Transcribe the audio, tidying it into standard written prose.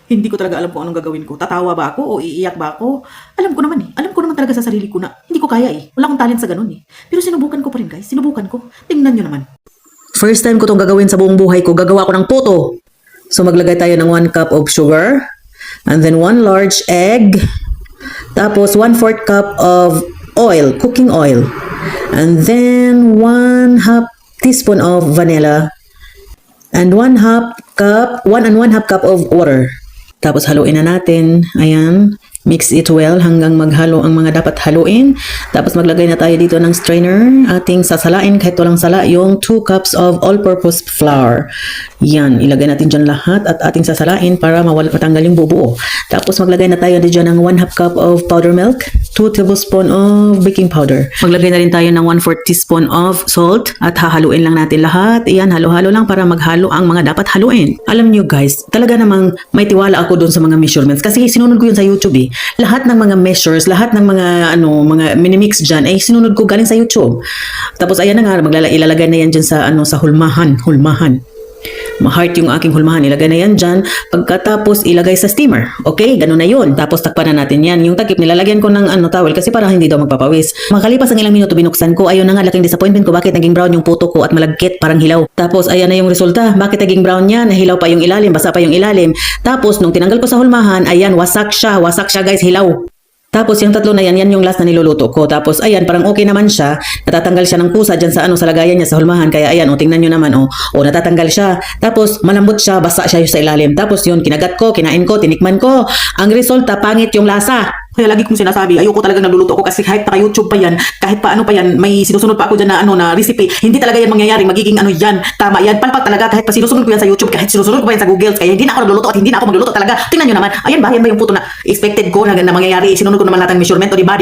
Hindi ko talaga alam kung anong gagawin ko. Tatawa ba ako o iiyak ba ako? Alam ko naman eh. Alam ko naman talaga sa sarili ko na hindi ko kaya eh. Wala akong talent sa ganun eh. Pero sinubukan ko pa rin guys. Sinubukan ko. Tingnan nyo naman. First time ko itong gagawin sa buong buhay ko. Gagawa ko ng puto. So maglagay tayo ng 1 cup of sugar. And then 1 large egg. Tapos 1/4 cup of oil, cooking oil. And then 1/2 teaspoon of vanilla. And 1/2 cup, 1 1/2 cup of water. Tapos haluin na natin. Ayan. Mix it well hanggang maghalo ang mga dapat haluin. Tapos maglagay na tayo dito ng strainer. Ating sasalain kahit walang sala yung 2 cups of all-purpose flour. Yan. Ilagay natin dyan lahat at ating sasalain para matanggal yung bubuo. Tapos maglagay na tayo dyan ng 1/2 cup of powder milk. 2 tablespoon of baking powder. Maglagay na rin tayo ng 1/4 teaspoon of salt at hahaluin lang natin lahat. Iyan, halo-halo lang para maghalo ang mga dapat haluin. Alam nyo guys, talaga namang may tiwala ako doon sa mga measurements kasi sinunod ko yun sa YouTube eh. Lahat ng mga measures, lahat ng mga minimix dyan ay sinunod ko galing sa YouTube. Tapos ayan na nga, ilalagay na yan dyan sa sa hulmahan. Ma-heart yung aking hulmahan. Ilagay na yan dyan. Pagkatapos, ilagay sa steamer. Okay? Ganun na yun. Tapos, takpan na natin yan. Yung takip, nilalagyan ko ng towel kasi parang hindi daw magpapawis. Makalipas ang ilang minuto, binuksan ko. Ayun na nga, laking disappointment ko. Bakit naging brown yung puto ko at malagkit, parang hilaw. Tapos, ayan na yung resulta. Bakit naging brown yan? Nahilaw pa yung ilalim, basa pa yung ilalim. Tapos, nung tinanggal ko sa hulmahan, ayan, wasak siya. Wasak siya, guys, hilaw. Tapos yung tatlo na yan yung last na niluluto ko. Tapos ayan, parang okay naman siya. Natatanggal siya ng kusa dyan sa lagayan niya sa hulmahan. Kaya ayan, tingnan nyo naman, natatanggal siya. Tapos malambot siya, basa siya sa ilalim. Tapos yun, kinagat ko, kinain ko, tinikman ko. Ang resulta, pangit yung lasa. Kaya lagi kong sinasabi, ayoko talagang nagluluto ako kasi kahit naka-YouTube pa yan, kahit paano pa yan, may sinusunod pa ako dyan na recipe. Hindi talaga yan mangyayari, magiging yan, tama yan. Palpak talaga kahit pa sinusunod ko yan sa YouTube, kahit sinusunod ko pa yan sa Google. Kaya hindi na ako nagluluto at hindi na ako magluluto talaga. Tingnan nyo naman, ayan ba yung puto na expected ko na mangyayari. Sinunod ko naman lahat ng measurement, o diba?